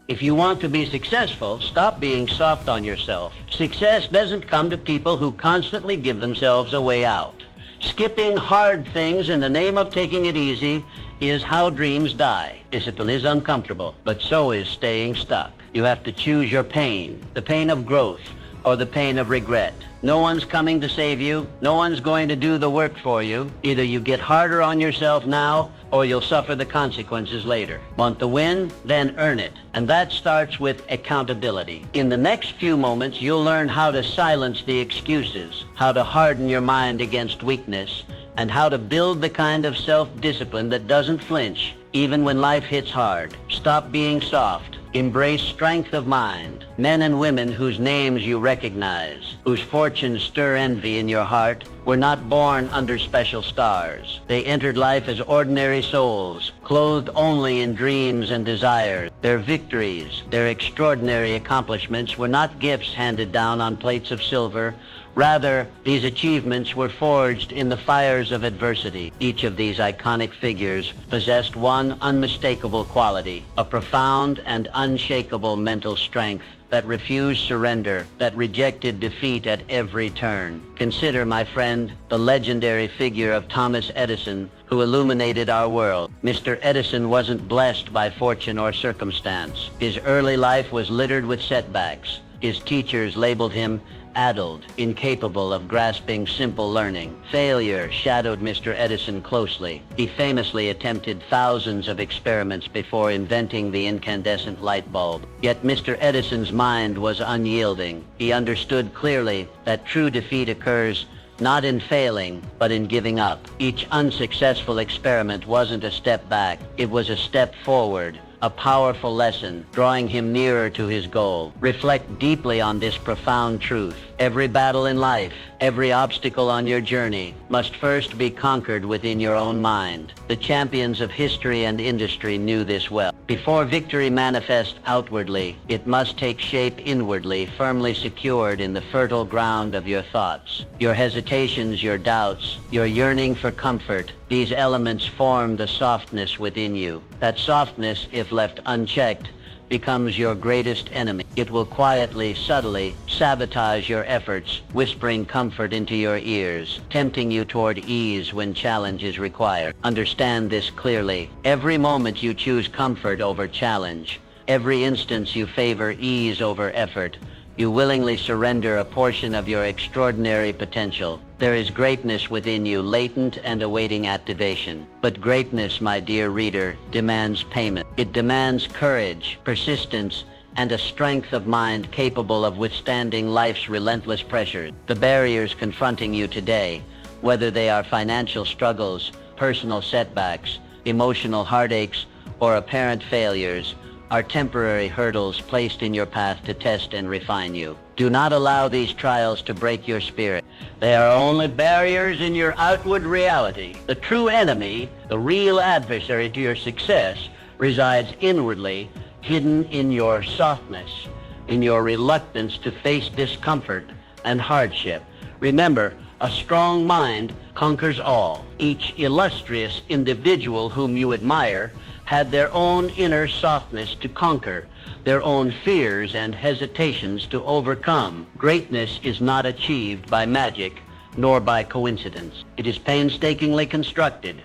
If you want to be successful, stop being soft on yourself. Success doesn't come to people who constantly give themselves a way out. Skipping hard things in the name of taking it easy is how dreams die. Discipline is uncomfortable, but so is staying stuck. You have to choose your pain, the pain of growth or the pain of regret. No one's coming to save you. No one's going to do the work for you. Either you get harder on yourself now or you'll suffer the consequences later. Want the win? Then earn it. And that starts with accountability. In the next few moments, you'll learn how to silence the excuses, how to harden your mind against weakness, and how to build the kind of self-discipline that doesn't flinch, even when life hits hard. Stop being soft. Embrace strength of mind. Men and women whose names you recognize, whose fortunes stir envy in your heart, were not born under special stars. They entered life as ordinary souls, clothed only in dreams and desires. Their victories, their extraordinary accomplishments were not gifts handed down on plates of silver. Rather, these achievements were forged in the fires of adversity. Each of these iconic figures possessed one unmistakable quality, a profound and unshakable mental strength that refused surrender, that rejected defeat at every turn. Consider, my friend, the legendary figure of Thomas Edison, who illuminated our world. Mr. Edison wasn't blessed by fortune or circumstance. His early life was littered with setbacks. His teachers labeled him addled, incapable of grasping simple learning. Failure shadowed Mr. Edison closely. He famously attempted thousands of experiments before inventing the incandescent light bulb. Yet Mr. Edison's mind was unyielding. He understood clearly that true defeat occurs not in failing, but in giving up. Each unsuccessful experiment wasn't a step back. It was a step forward. A powerful lesson, drawing him nearer to his goal. Reflect deeply on this profound truth. Every battle in life, every obstacle on your journey must first be conquered within your own mind. The champions of history and industry knew this well. Before victory manifests outwardly, it must take shape inwardly, firmly secured in the fertile ground of your thoughts. Your hesitations, your doubts, your yearning for comfort, these elements form the softness within you. That softness, if left unchecked, becomes your greatest enemy. It will quietly, subtly sabotage your efforts, whispering comfort into your ears, tempting you toward ease when challenge is required. Understand this clearly. Every moment you choose comfort over challenge, every instance you favor ease over effort, you willingly surrender a portion of your extraordinary potential. There is greatness within you, latent and awaiting activation. But greatness, my dear reader, demands payment. It demands courage, persistence, and a strength of mind capable of withstanding life's relentless pressures. The barriers confronting you today, whether they are financial struggles, personal setbacks, emotional heartaches, or apparent failures, are temporary hurdles placed in your path to test and refine you. Do not allow these trials to break your spirit. They are only barriers in your outward reality. The true enemy, the real adversary to your success, resides inwardly, hidden in your softness, in your reluctance to face discomfort and hardship. Remember, a strong mind conquers all. Each illustrious individual whom you admire had their own inner softness to conquer, their own fears and hesitations to overcome. Greatness is not achieved by magic nor by coincidence. It is painstakingly constructed,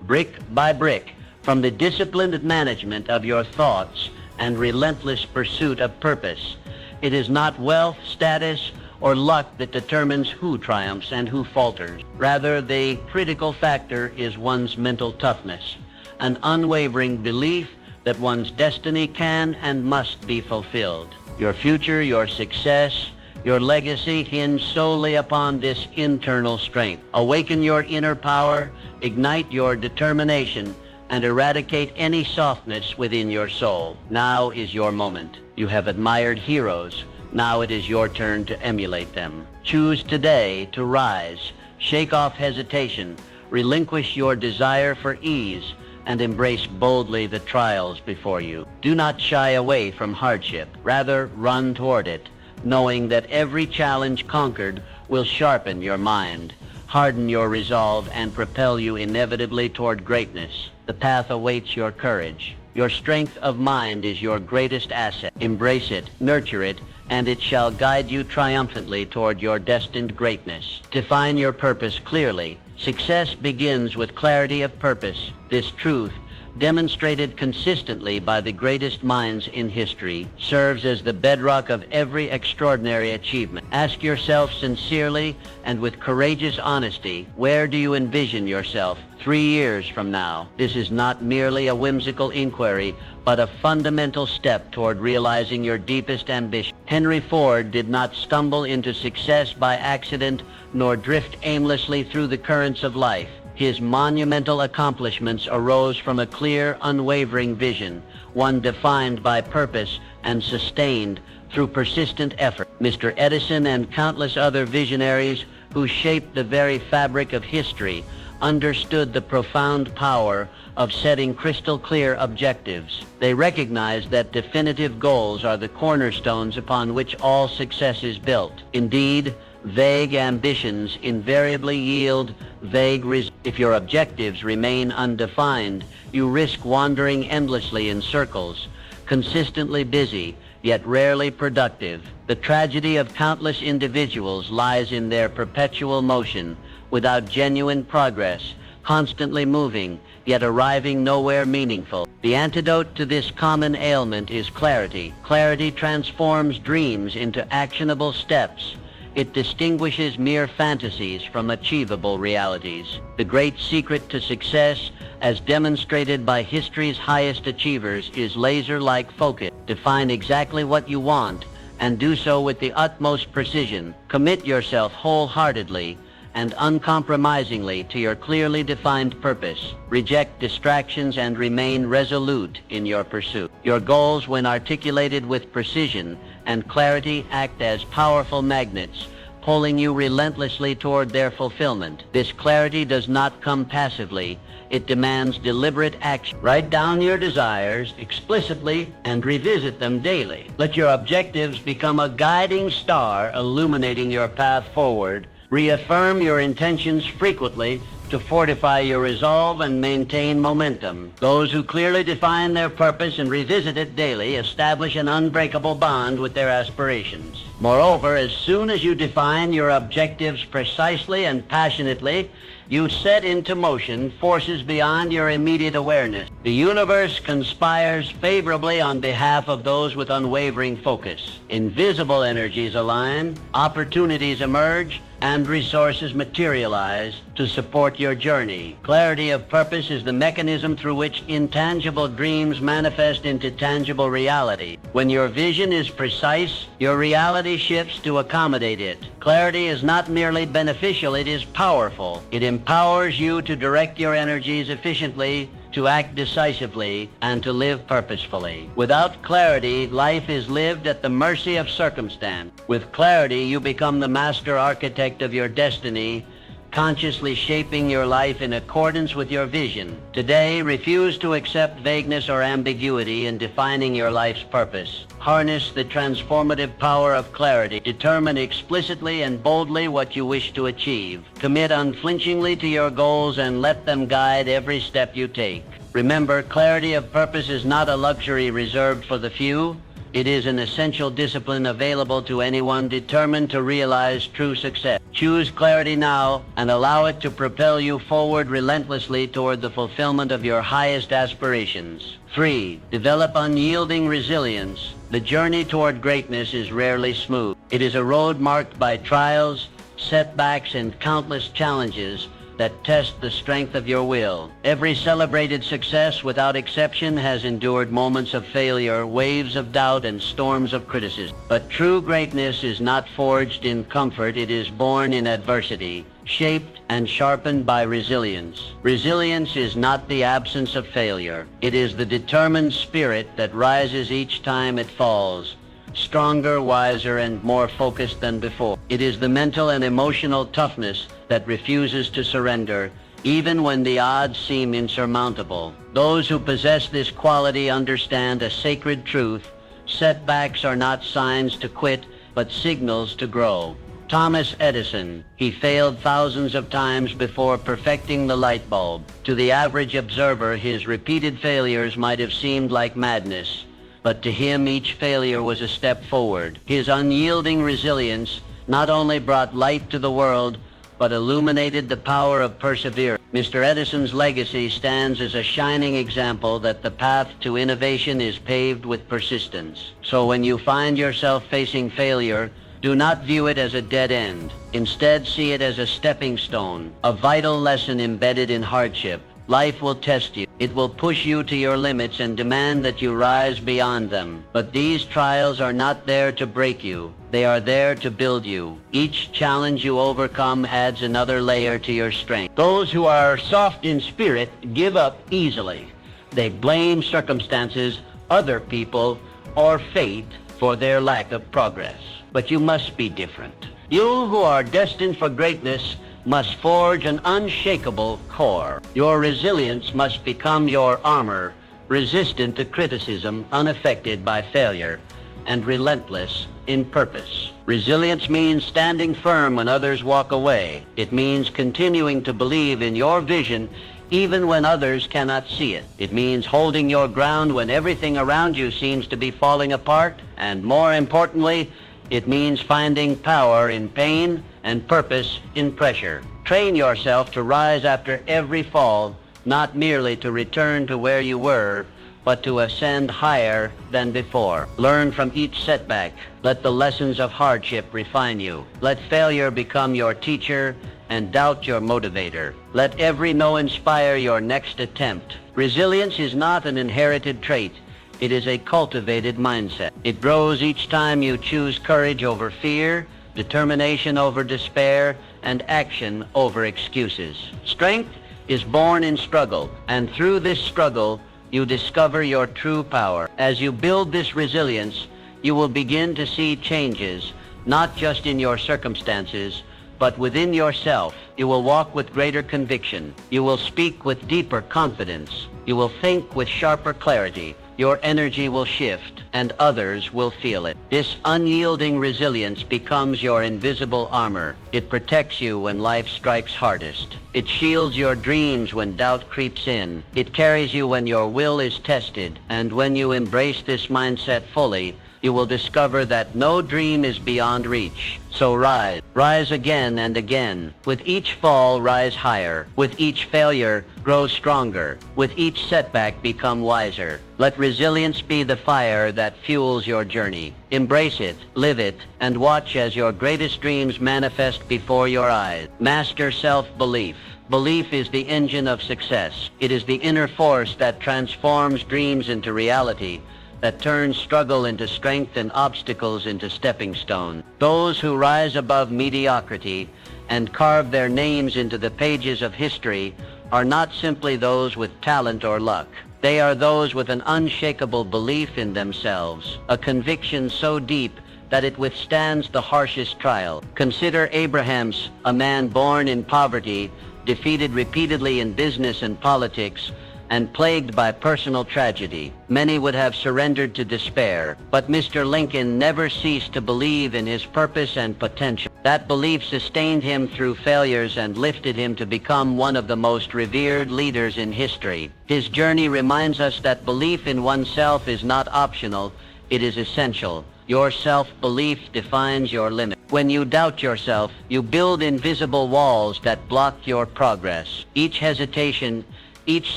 brick by brick, from the disciplined management of your thoughts and relentless pursuit of purpose. It is not wealth, status, or luck that determines who triumphs and who falters. Rather, the critical factor is one's mental toughness, an unwavering belief that one's destiny can and must be fulfilled. Your future, your success, your legacy hinge solely upon this internal strength. Awaken your inner power, ignite your determination, and eradicate any softness within your soul. Now is your moment. You have admired heroes. Now it is your turn to emulate them. Choose today to rise. Shake off hesitation. Relinquish your desire for ease, and embrace boldly the trials before you. Do not shy away from hardship. Rather, run toward it, knowing that every challenge conquered will sharpen your mind, harden your resolve, and propel you inevitably toward greatness. The path awaits your courage, Your strength of mind is your greatest asset. Embrace it, nurture it, and it shall guide you triumphantly toward your destined greatness. Define your purpose clearly. Success begins with clarity of purpose. This truth, demonstrated consistently by the greatest minds in history, serves as the bedrock of every extraordinary achievement. Ask yourself sincerely and with courageous honesty, where do you envision yourself 3 years from now? This is not merely a whimsical inquiry, but a fundamental step toward realizing your deepest ambition. Henry Ford did not stumble into success by accident, nor drift aimlessly through the currents of life. His monumental accomplishments arose from a clear, unwavering vision, one defined by purpose and sustained through persistent effort. Mr. Edison and countless other visionaries who shaped the very fabric of history understood the profound power of setting crystal-clear objectives. They recognized that definitive goals are the cornerstones upon which all success is built. Indeed, vague ambitions invariably yield vague results. If your objectives remain undefined, you risk wandering endlessly in circles, consistently busy, yet rarely productive. The tragedy of countless individuals lies in their perpetual motion, without genuine progress, constantly moving, yet arriving nowhere meaningful. The antidote to this common ailment is clarity. Clarity transforms dreams into actionable steps. It distinguishes mere fantasies from achievable realities. The great secret to success, as demonstrated by history's highest achievers, is laser-like focus. Define exactly what you want, and do so with the utmost precision. Commit yourself wholeheartedly and uncompromisingly to your clearly defined purpose. Reject distractions and remain resolute in your pursuit. Your goals, when articulated with precision and clarity, act as powerful magnets, pulling you relentlessly toward their fulfillment. This clarity does not come passively. It demands deliberate action. Write down your desires explicitly and revisit them daily. Let your objectives become a guiding star illuminating your path forward. Reaffirm your intentions frequently to fortify your resolve and maintain momentum. Those who clearly define their purpose and revisit it daily establish an unbreakable bond with their aspirations. Moreover, as soon as you define your objectives precisely and passionately, you set into motion forces beyond your immediate awareness. The universe conspires favorably on behalf of those with unwavering focus. Invisible energies align, opportunities emerge, and resources materialize to support your journey. Clarity of purpose is the mechanism through which intangible dreams manifest into tangible reality. When your vision is precise, your reality shifts to accommodate it. Clarity is not merely beneficial, it is powerful. It empowers you to direct your energies efficiently, to act decisively, and to live purposefully. Without clarity, life is lived at the mercy of circumstance. With clarity, you become the master architect of your destiny, consciously shaping your life in accordance with your vision. Today, refuse to accept vagueness or ambiguity in defining your life's purpose. Harness the transformative power of clarity. Determine explicitly and boldly what you wish to achieve. Commit unflinchingly to your goals and let them guide every step you take. Remember, clarity of purpose is not a luxury reserved for the few. It is an essential discipline available to anyone determined to realize true success. Choose clarity now and allow it to propel you forward relentlessly toward the fulfillment of your highest aspirations. 3. Develop unyielding resilience. The journey toward greatness is rarely smooth. It is a road marked by trials, setbacks, and countless challenges that test the strength of your will. Every celebrated success, without exception, has endured moments of failure, waves of doubt, and storms of criticism. But true greatness is not forged in comfort, it is born in adversity, shaped and sharpened by resilience. Resilience is not the absence of failure. It is the determined spirit that rises each time it falls, stronger, wiser, and more focused than before. It is the mental and emotional toughness that refuses to surrender, even when the odds seem insurmountable. Those who possess this quality understand a sacred truth. Setbacks are not signs to quit, but signals to grow. Thomas Edison, he failed thousands of times before perfecting the light bulb. To the average observer, his repeated failures might have seemed like madness, but to him each failure was a step forward. His unyielding resilience not only brought light to the world, but illuminated the power of perseverance. Mr. Edison's legacy stands as a shining example that the path to innovation is paved with persistence. So when you find yourself facing failure, do not view it as a dead end. Instead, see it as a stepping stone, a vital lesson embedded in hardship. Life will test you. It will push you to your limits and demand that you rise beyond them. But these trials are not there to break you. They are there to build you. Each challenge you overcome adds another layer to your strength. Those who are soft in spirit give up easily. They blame circumstances, other people, or fate for their lack of progress. But you must be different. You who are destined for greatness must forge an unshakable core. Your resilience must become your armor, resistant to criticism, unaffected by failure, and relentless in purpose. Resilience means standing firm when others walk away. It means continuing to believe in your vision even when others cannot see it. It means holding your ground when everything around you seems to be falling apart. And more importantly, it means finding power in pain and purpose in pressure. Train yourself to rise after every fall, not merely to return to where you were, but to ascend higher than before. Learn from each setback. Let the lessons of hardship refine you. Let failure become your teacher and doubt your motivator. Let every no inspire your next attempt. Resilience is not an inherited trait. It is a cultivated mindset. It grows each time you choose courage over fear, determination over despair, and action over excuses. Strength is born in struggle, and through this struggle, you discover your true power. As you build this resilience, you will begin to see changes, not just in your circumstances, but within yourself. You will walk with greater conviction. You will speak with deeper confidence. You will think with sharper clarity. Your energy will shift, and others will feel it. This unyielding resilience becomes your invisible armor. It protects you when life strikes hardest. It shields your dreams when doubt creeps in. It carries you when your will is tested. And when you embrace this mindset fully, you will discover that no dream is beyond reach. So rise. Rise again and again. With each fall, rise higher. With each failure, grow stronger. With each setback, become wiser. Let resilience be the fire that fuels your journey. Embrace it, live it, and watch as your greatest dreams manifest before your eyes. Master self-belief. Belief is the engine of success. It is the inner force that transforms dreams into reality, that turns struggle into strength and obstacles into stepping stones. Those who rise above mediocrity and carve their names into the pages of history are not simply those with talent or luck. They are those with an unshakable belief in themselves, a conviction so deep that it withstands the harshest trial. Consider Abraham's, a man born in poverty, defeated repeatedly in business and politics, and plagued by personal tragedy. Many would have surrendered to despair, but Mr. Lincoln never ceased to believe in his purpose and potential. That belief sustained him through failures and lifted him to become one of the most revered leaders in history. His journey reminds us that belief in oneself is not optional, it is essential. Your self-belief defines your limit. When you doubt yourself, you build invisible walls that block your progress. Each hesitation, each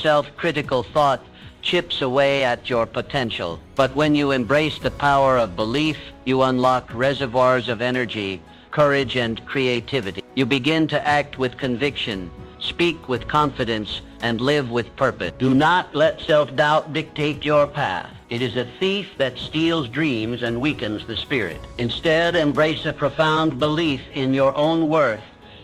self-critical thought chips away at your potential. But when you embrace the power of belief, you unlock reservoirs of energy, courage, and creativity. You begin to act with conviction, speak with confidence, and live with purpose. Do not let self-doubt dictate your path. It is a thief that steals dreams and weakens the spirit. Instead, embrace a profound belief in your own worth,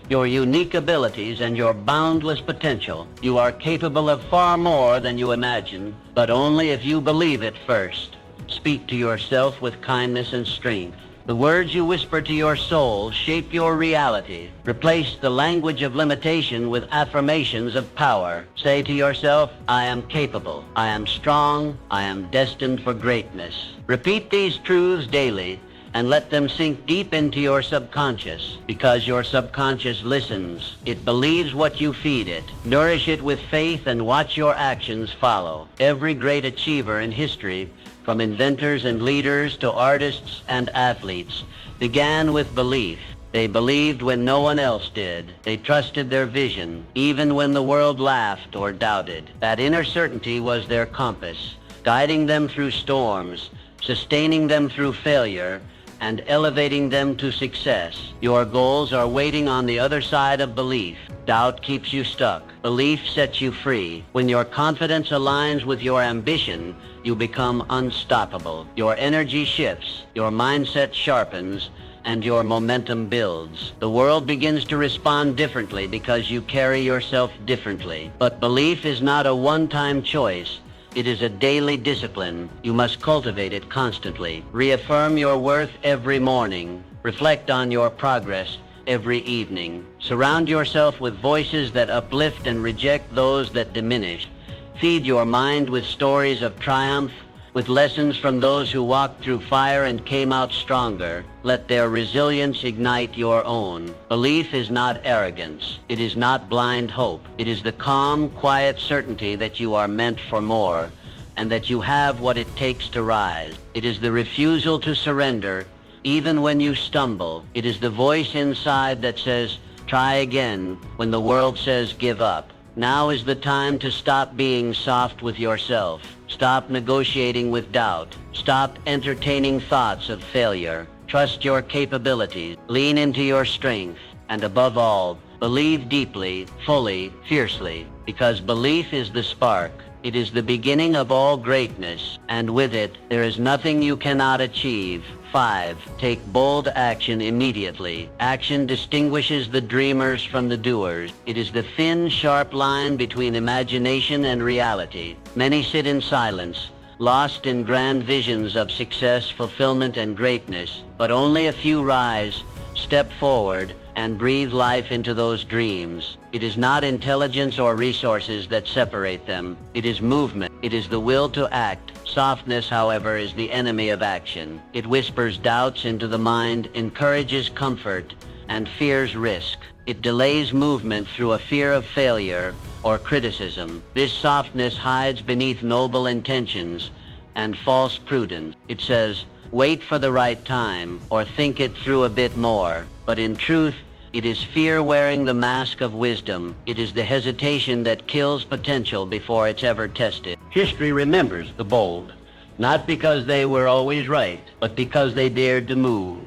your unique abilities, and your boundless potential. You are capable of far more than you imagine, but only if you believe it first. Speak to yourself with kindness and strength. The words you whisper to your soul shape your reality. Replace the language of limitation with affirmations of power. Say to yourself, I am capable, I am strong, I am destined for greatness. Repeat these truths daily, and let them sink deep into your subconscious, because your subconscious listens. It believes what you feed it. Nourish it with faith and watch your actions follow. Every great achiever in history, from inventors and leaders to artists and athletes, began with belief. They believed when no one else did. They trusted their vision, even when the world laughed or doubted. That inner certainty was their compass, guiding them through storms, sustaining them through failure, and elevating them to success. Your goals are waiting on the other side of belief. Doubt keeps you stuck. Belief sets you free. When your confidence aligns with your ambition, you become unstoppable. Your energy shifts, your mindset sharpens, and your momentum builds. The world begins to respond differently because you carry yourself differently. But belief is not a one-time choice. It is a daily discipline. You must cultivate it constantly. Reaffirm your worth every morning. Reflect on your progress every evening. Surround yourself with voices that uplift and reject those that diminish. Feed your mind with stories of triumph, with lessons from those who walked through fire and came out stronger. Let their resilience ignite your own. Belief is not arrogance. It is not blind hope. It is the calm, quiet certainty that you are meant for more and that you have what it takes to rise. It is the refusal to surrender even when you stumble. It is the voice inside that says, try again, when the world says give up. Now is the time to stop being soft with yourself. Stop negotiating with doubt. Stop entertaining thoughts of failure. Trust your capabilities. Lean into your strength. And above all, believe deeply, fully, fiercely, because belief is the spark. It is the beginning of all greatness, and with it, there is nothing you cannot achieve. 5. Take bold action immediately. Action distinguishes the dreamers from the doers. It is the thin, sharp line between imagination and reality. Many sit in silence, lost in grand visions of success, fulfillment, and greatness, but only a few rise, step forward, and breathe life into those dreams. It is not intelligence or resources that separate them. It is movement. It is the will to act. Softness, however, is the enemy of action. It whispers doubts into the mind, encourages comfort, and fears risk. It delays movement through a fear of failure or criticism. This softness hides beneath noble intentions and false prudence. It says, wait for the right time, or think it through a bit more. But in truth, it is fear wearing the mask of wisdom. It is the hesitation that kills potential before it's ever tested. History remembers the bold, not because they were always right, but because they dared to move.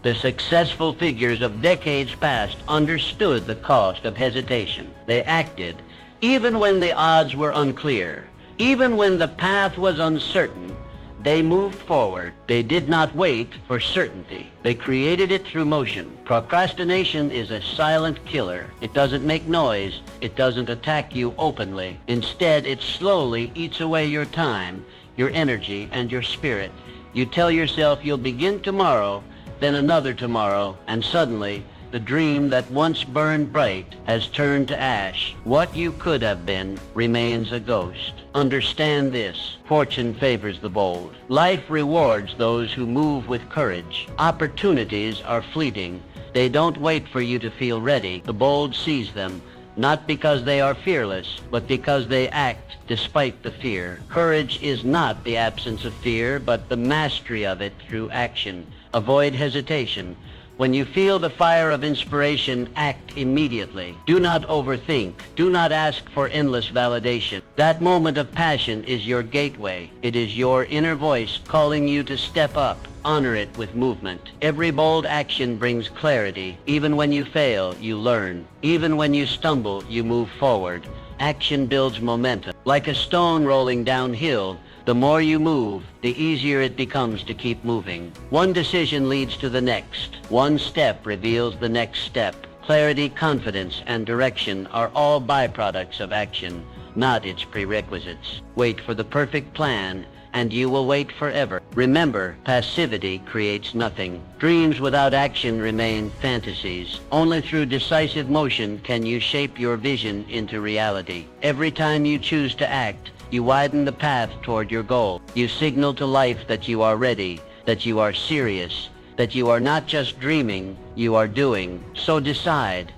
The successful figures of decades past understood the cost of hesitation. They acted, even when the odds were unclear, even when the path was uncertain. They moved forward. They did not wait for certainty. They created it through motion. Procrastination is a silent killer. It doesn't make noise. It doesn't attack you openly. Instead, it slowly eats away your time, your energy, and your spirit. You tell yourself you'll begin tomorrow, then another tomorrow, and suddenly, the dream that once burned bright has turned to ash. What you could have been remains a ghost. Understand this. Fortune favors the bold. Life rewards those who move with courage. Opportunities are fleeting. They don't wait for you to feel ready. The bold seize them, not because they are fearless, but because they act despite the fear. Courage is not the absence of fear, but the mastery of it through action. Avoid hesitation. When you feel the fire of inspiration, act immediately. Do not overthink. Do not ask for endless validation. That moment of passion is your gateway. It is your inner voice calling you to step up. Honor it with movement. Every bold action brings clarity. Even when you fail, you learn. Even when you stumble, you move forward. Action builds momentum. Like a stone rolling downhill, the more you move, the easier it becomes to keep moving. One decision leads to the next. One step reveals the next step. Clarity, confidence, and direction are all byproducts of action, not its prerequisites. Wait for the perfect plan, and you will wait forever. Remember, passivity creates nothing. Dreams without action remain fantasies. Only through decisive motion can you shape your vision into reality. Every time you choose to act, you widen the path toward your goal. You signal to life that you are ready, that you are serious, that you are not just dreaming, you are doing. So decide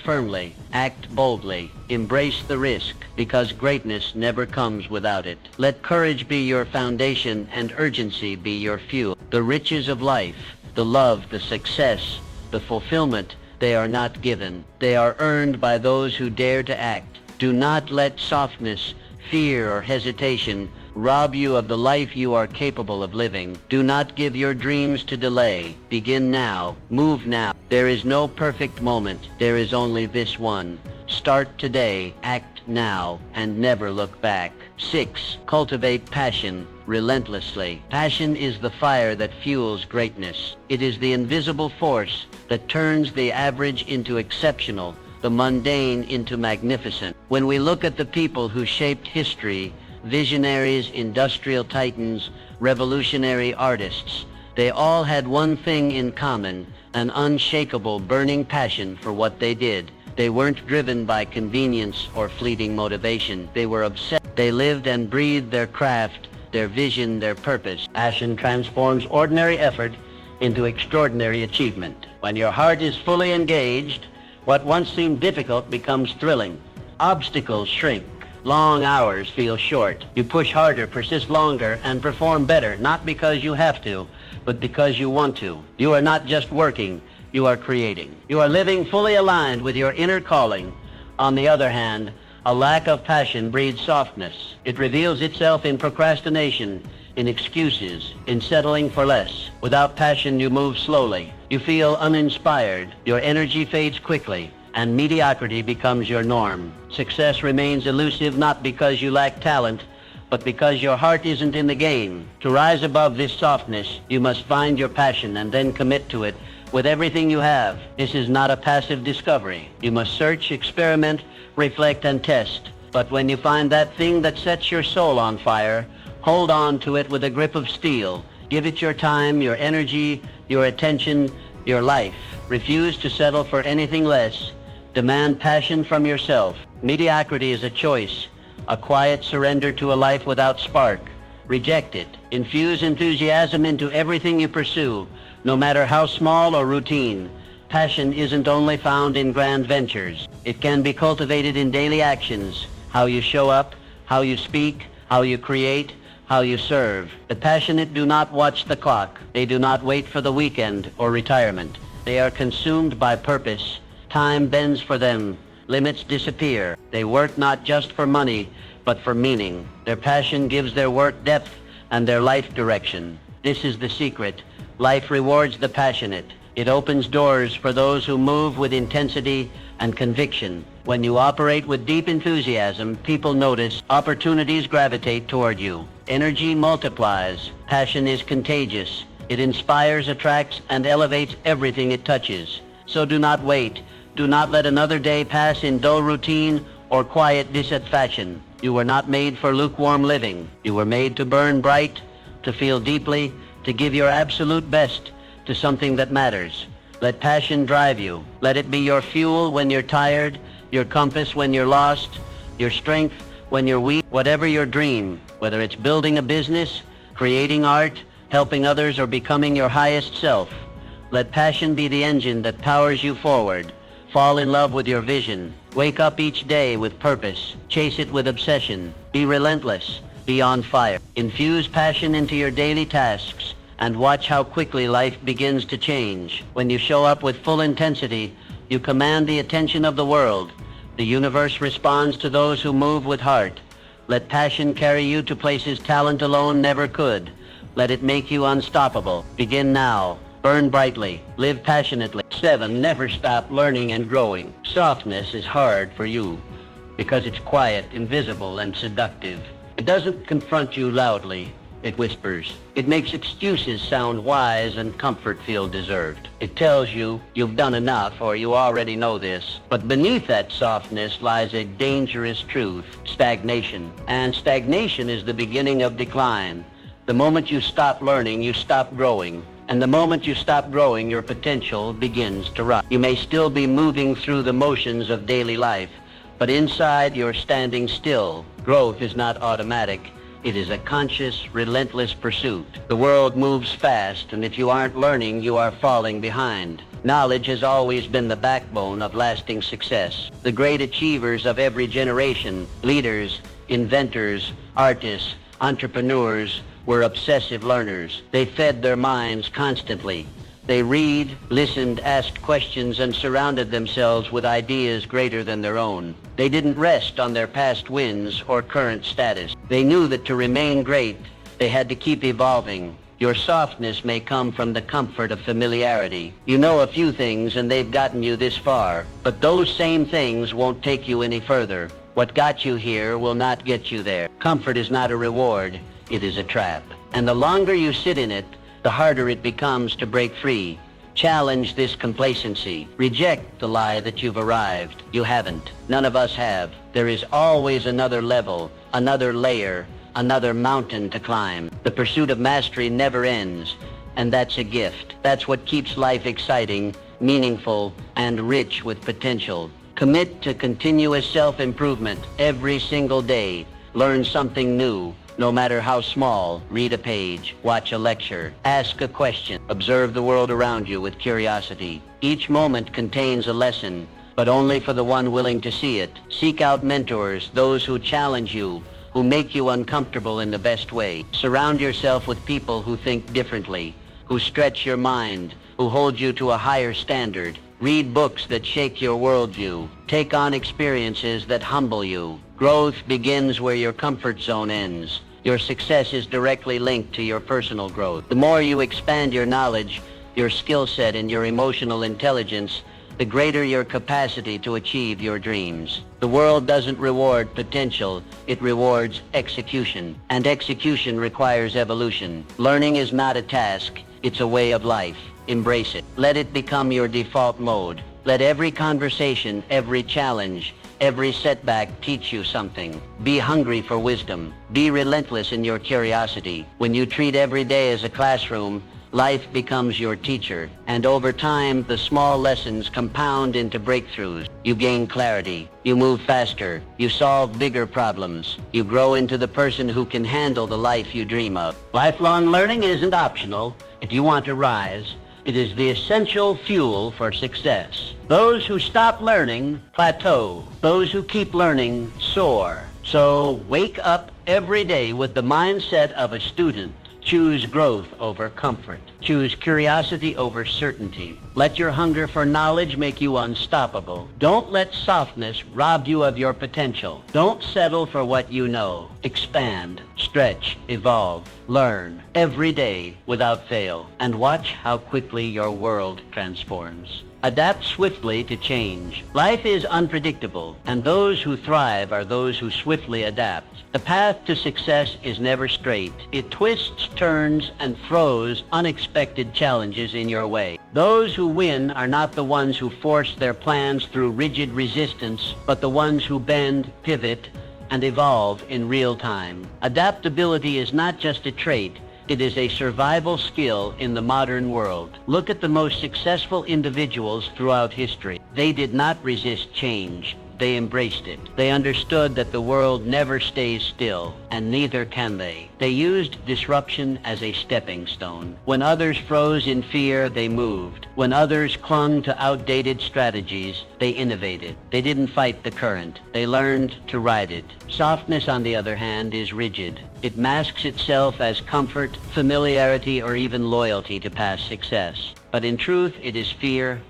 firmly, act boldly, embrace the risk, because greatness never comes without it. Let courage be your foundation and urgency be your fuel. The riches of life, the love, the success, the fulfillment, they are not given. They are earned by those who dare to act. Do not let softness, fear, or hesitation rob you of the life you are capable of living. Do not give your dreams to delay. Begin now. Move now. There is no perfect moment. There is only this one. Start today, act now, and never look back. 6. Cultivate passion relentlessly. Passion is the fire that fuels greatness. It is the invisible force that turns the average into exceptional, the mundane into magnificent. When we look at the people who shaped history, visionaries, industrial titans, revolutionary artists, they all had one thing in common, an unshakable burning passion for what they did. They weren't driven by convenience or fleeting motivation. They were obsessed. They lived and breathed their craft, their vision, their purpose. Passion transforms ordinary effort into extraordinary achievement. When your heart is fully engaged, what once seemed difficult becomes thrilling. Obstacles shrink. Long hours feel short. You push harder, persist longer, and perform better, not because you have to, but because you want to. You are not just working, you are creating. You are living fully aligned with your inner calling. On the other hand, a lack of passion breeds softness. It reveals itself in procrastination, in excuses, in settling for less. Without passion, you move slowly. You feel uninspired. Your energy fades quickly, and mediocrity becomes your norm. Success remains elusive not because you lack talent, but because your heart isn't in the game. To rise above this softness, you must find your passion and then commit to it with everything you have. This is not a passive discovery. You must search, experiment, reflect, and test. But when you find that thing that sets your soul on fire, hold on to it with a grip of steel. Give it your time, your energy, your attention, your life. Refuse to settle for anything less. Demand passion from yourself. Mediocrity is a choice, a quiet surrender to a life without spark. Reject it. Infuse enthusiasm into everything you pursue, no matter how small or routine. Passion isn't only found in grand ventures. It can be cultivated in daily actions. How you show up, how you speak, how you create, how you serve. The passionate do not watch the clock. They do not wait for the weekend or retirement. They are consumed by purpose. Time bends for them. Limits disappear. They work not just for money, but for meaning. Their passion gives their work depth and their life direction. This is the secret. Life rewards the passionate. It opens doors for those who move with intensity and conviction. When you operate with deep enthusiasm, people notice. Opportunities gravitate toward you. Energy multiplies. Passion is contagious. It inspires, attracts, and elevates everything it touches. So do not wait. Do not let another day pass in dull routine or quiet dissatisfaction. You were not made for lukewarm living. You were made to burn bright, to feel deeply, to give your absolute best to something that matters. Let passion drive you. Let it be your fuel when you're tired, your compass when you're lost, your strength when you're weak. Whatever your dream, whether it's building a business, creating art, helping others, or becoming your highest self, let passion be the engine that powers you forward. Fall in love with your vision. Wake up each day with purpose. Chase it with obsession. Be relentless. Be on fire. Infuse passion into your daily tasks and watch how quickly life begins to change. When you show up with full intensity, you command the attention of the world. The universe responds to those who move with heart. Let passion carry you to places talent alone never could. Let it make you unstoppable. Begin now. Burn brightly. Live passionately. 7. Never stop learning and growing. Softness is hard for you because it's quiet, invisible, and seductive. It doesn't confront you loudly. It whispers. It makes excuses sound wise and comfort feel deserved. It tells you you've done enough or you already know this. But beneath that softness lies a dangerous truth, stagnation. And stagnation is the beginning of decline. The moment you stop learning, you stop growing. And the moment you stop growing, your potential begins to rot. You may still be moving through the motions of daily life, but inside you're standing still. Growth is not automatic. It is a conscious, relentless pursuit. The world moves fast, and if you aren't learning, you are falling behind. Knowledge has always been the backbone of lasting success. The great achievers of every generation, leaders, inventors, artists, entrepreneurs, were obsessive learners. They fed their minds constantly. They read, listened, asked questions, and surrounded themselves with ideas greater than their own. They didn't rest on their past wins or current status. They knew that to remain great, they had to keep evolving. Your softness may come from the comfort of familiarity. You know a few things and they've gotten you this far, but those same things won't take you any further. What got you here will not get you there. Comfort is not a reward, it is a trap. And the longer you sit in it, the harder it becomes to break free. Challenge this complacency. Reject the lie that you've arrived. You haven't. None of us have. There is always another level, another layer, another mountain to climb. The pursuit of mastery never ends, and that's a gift. That's what keeps life exciting, meaningful, and rich with potential. Commit to continuous self-improvement every single day. Learn something new, no matter how small. Read a page, watch a lecture, ask a question, observe the world around you with curiosity. Each moment contains a lesson, but only for the one willing to see it. Seek out mentors, those who challenge you, who make you uncomfortable in the best way. Surround yourself with people who think differently, who stretch your mind, who hold you to a higher standard. Read books that shake your worldview. Take on experiences that humble you. Growth begins where your comfort zone ends. Your success is directly linked to your personal growth. The more you expand your knowledge, your skill set, and your emotional intelligence, the greater your capacity to achieve your dreams. The world doesn't reward potential, it rewards execution. And execution requires evolution. Learning is not a task, it's a way of life. Embrace it. Let it become your default mode. Let every conversation, every challenge, every setback teach you something. Be hungry for wisdom. Be relentless in your curiosity. When you treat every day as a classroom, life becomes your teacher, and over time, the small lessons compound into breakthroughs. You gain clarity, you move faster, you solve bigger problems, you grow into the person who can handle the life you dream of. Lifelong learning isn't optional. If you want to rise, it is the essential fuel for success. Those who stop learning plateau. Those who keep learning soar. So wake up every day with the mindset of a student. Choose growth over comfort. Choose curiosity over certainty. Let your hunger for knowledge make you unstoppable. Don't let softness rob you of your potential. Don't settle for what you know. Expand, stretch, evolve, learn every day without fail, and watch how quickly your world transforms. Adapt swiftly to change. Life is unpredictable, and those who thrive are those who swiftly adapt. The path to success is never straight. It twists, turns, and throws unexpected challenges in your way. Those who win are not the ones who force their plans through rigid resistance, but the ones who bend, pivot, and evolve in real time. Adaptability is not just a trait. It is a survival skill in the modern world. Look at the most successful individuals throughout history. They did not resist change. They embraced it. They understood that the world never stays still, and neither can they. They used disruption as a stepping stone. When others froze in fear, they moved. When others clung to outdated strategies, they innovated. They didn't fight the current. They learned to ride it. Softness, on the other hand, is rigid. It masks itself as comfort, familiarity, or even loyalty to past success. But in truth, it is fear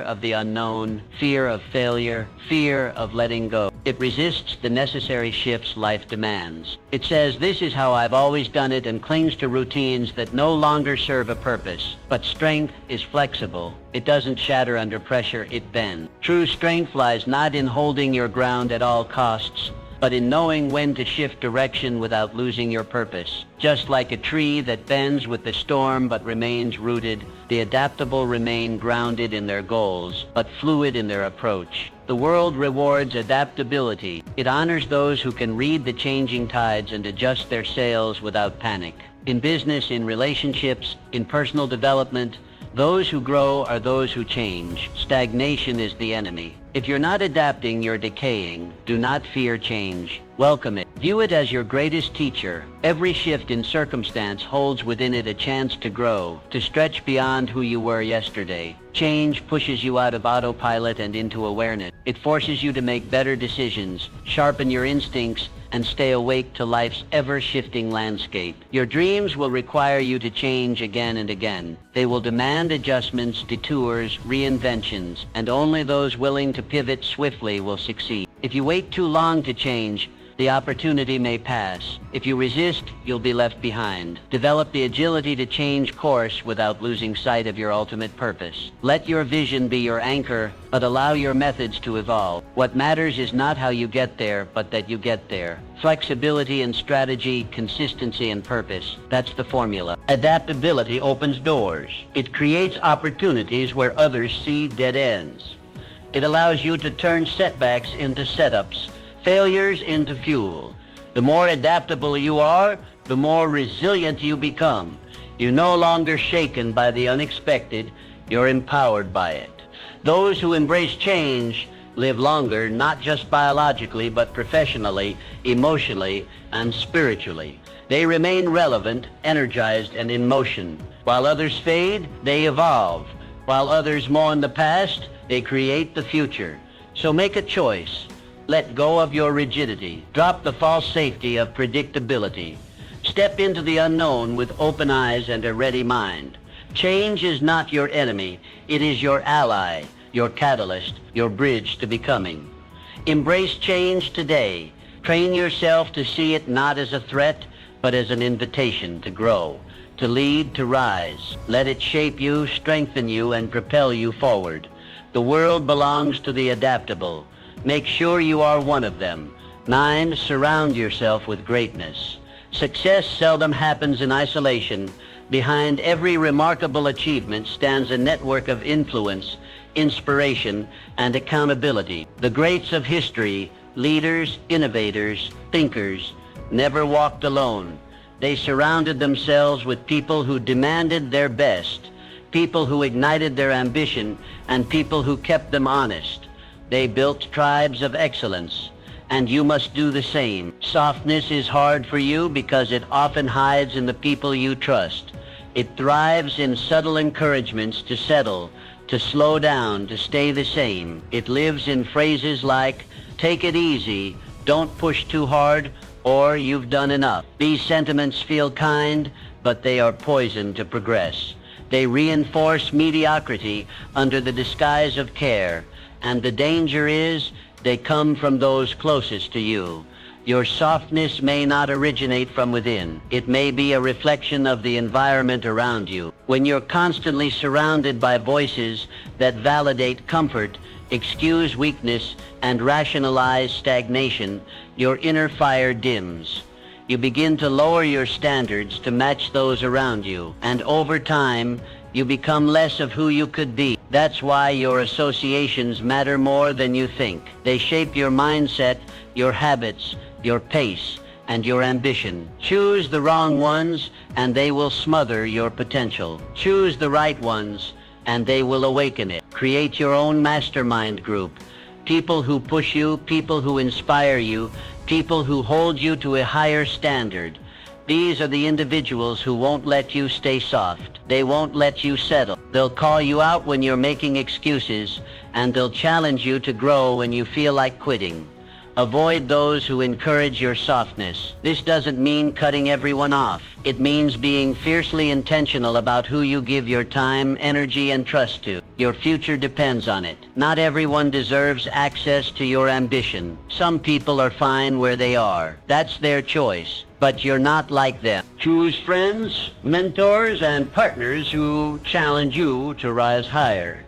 of the unknown, fear of failure, fear of letting go. It resists the necessary shifts life demands. It says, "This is how I've always done it," and clings to routines that no longer serve a purpose. But strength is flexible. It doesn't shatter under pressure, it bends. True strength lies not in holding your ground at all costs, but in knowing when to shift direction without losing your purpose. Just like a tree that bends with the storm but remains rooted, the adaptable remain grounded in their goals, but fluid in their approach. The world rewards adaptability. It honors those who can read the changing tides and adjust their sails without panic. In business, in relationships, in personal development, Those who grow are those who change. Stagnation is the enemy. If you're not adapting, you're decaying. Do not fear change. Welcome it. View it as your greatest teacher. Every shift in circumstance holds within it a chance to grow, to stretch beyond who you were yesterday. Change pushes you out of autopilot and into awareness. It forces you to make better decisions, sharpen your instincts, and stay awake to life's ever-shifting landscape. Your dreams will require you to change again and again. They will demand adjustments, detours, reinventions, and only those willing to pivot swiftly will succeed. If you wait too long to change, the opportunity may pass. If you resist, you'll be left behind. Develop the agility to change course without losing sight of your ultimate purpose. Let your vision be your anchor, but allow your methods to evolve. What matters is not how you get there, but that you get there. Flexibility and strategy, consistency and purpose. That's the formula. Adaptability opens doors. It creates opportunities where others see dead ends. It allows you to turn setbacks into setups, failures into fuel. The more adaptable you are, the more resilient you become. You're no longer shaken by the unexpected, you're empowered by it. Those who embrace change live longer, not just biologically, but professionally, emotionally, and spiritually. They remain relevant, energized, and in motion. While others fade, they evolve. While others mourn the past, they create the future. So make a choice. Let go of your rigidity. Drop the false safety of predictability. Step into the unknown with open eyes and a ready mind. Change is not your enemy. It is your ally, your catalyst, your bridge to becoming. Embrace change today. Train yourself to see it not as a threat, but as an invitation to grow, to lead, to rise. Let it shape you, strengthen you, and propel you forward. The world belongs to the adaptable. Make sure you are one of them. 9, surround yourself with greatness. Success seldom happens in isolation. Behind every remarkable achievement stands a network of influence, inspiration, and accountability. The greats of history, leaders, innovators, thinkers, never walked alone. They surrounded themselves with people who demanded their best, people who ignited their ambition, and people who kept them honest. They built tribes of excellence, and you must do the same. Softness is hard for you because it often hides in the people you trust. It thrives in subtle encouragements to settle, to slow down, to stay the same. It lives in phrases like, take it easy, don't push too hard, or you've done enough. These sentiments feel kind, but they are poison to progress. They reinforce mediocrity under the disguise of care. And the danger is, they come from those closest to you. Your softness may not originate from within. It may be a reflection of the environment around you. When you're constantly surrounded by voices that validate comfort, excuse weakness, and rationalize stagnation, your inner fire dims. You begin to lower your standards to match those around you, and over time, you become less of who you could be. That's why your associations matter more than you think. They shape your mindset, your habits, your pace, and your ambition. Choose the wrong ones, and they will smother your potential. Choose the right ones, and they will awaken it. Create your own mastermind group. People who push you, people who inspire you, people who hold you to a higher standard. These are the individuals who won't let you stay soft. They won't let you settle. They'll call you out when you're making excuses, and they'll challenge you to grow when you feel like quitting. Avoid those who encourage your softness. This doesn't mean cutting everyone off. It means being fiercely intentional about who you give your time, energy, and trust to. Your future depends on it. Not everyone deserves access to your ambition. Some people are fine where they are. That's their choice. But you're not like them. Choose friends, mentors, and partners who challenge you to rise higher.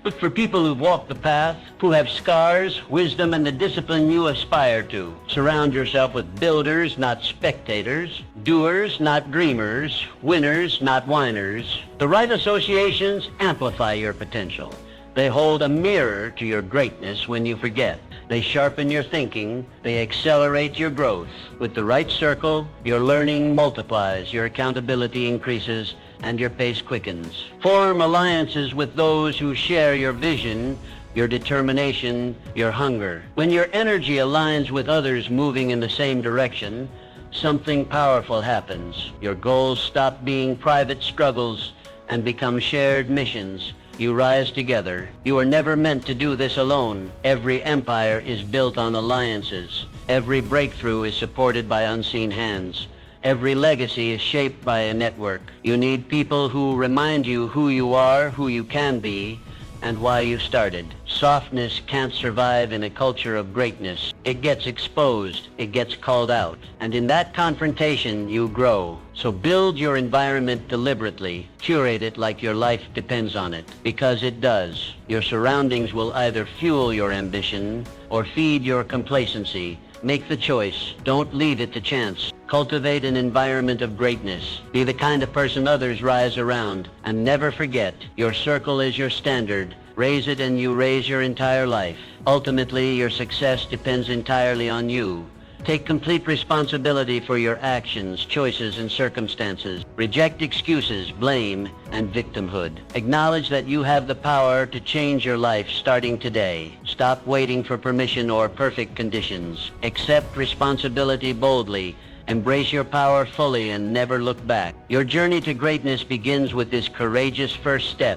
Look for people who've walked the path, who have scars, wisdom, and the discipline you aspire to. Surround yourself with builders, not spectators, doers, not dreamers, winners, not whiners. The right associations amplify your potential. They hold a mirror to your greatness when you forget. They sharpen your thinking. They accelerate your growth. With the right circle, your learning multiplies, your accountability increases, and your pace quickens. Form alliances with those who share your vision, your determination, your hunger. When your energy aligns with others moving in the same direction, something powerful happens. Your goals stop being private struggles and become shared missions. You rise together. You are never meant to do this alone. Every empire is built on alliances. Every breakthrough is supported by unseen hands. Every legacy is shaped by a network. You need people who remind you who you are, who you can be, and why you started. Softness can't survive in a culture of greatness. It gets exposed, it gets called out, and in that confrontation you grow. So build your environment deliberately, curate it like your life depends on it, because it does. Your surroundings will either fuel your ambition or feed your complacency. Make the choice. Don't leave it to chance. Cultivate an environment of greatness. Be the kind of person others rise around. And never forget, your circle is your standard. Raise it and you raise your entire life. Ultimately, your success depends entirely on you. Take complete responsibility for your actions, choices, and circumstances. Reject excuses, blame, and victimhood. Acknowledge that you have the power to change your life starting today. Stop waiting for permission or perfect conditions. Accept responsibility boldly. Embrace your power fully and never look back. Your journey to greatness begins with this courageous first step.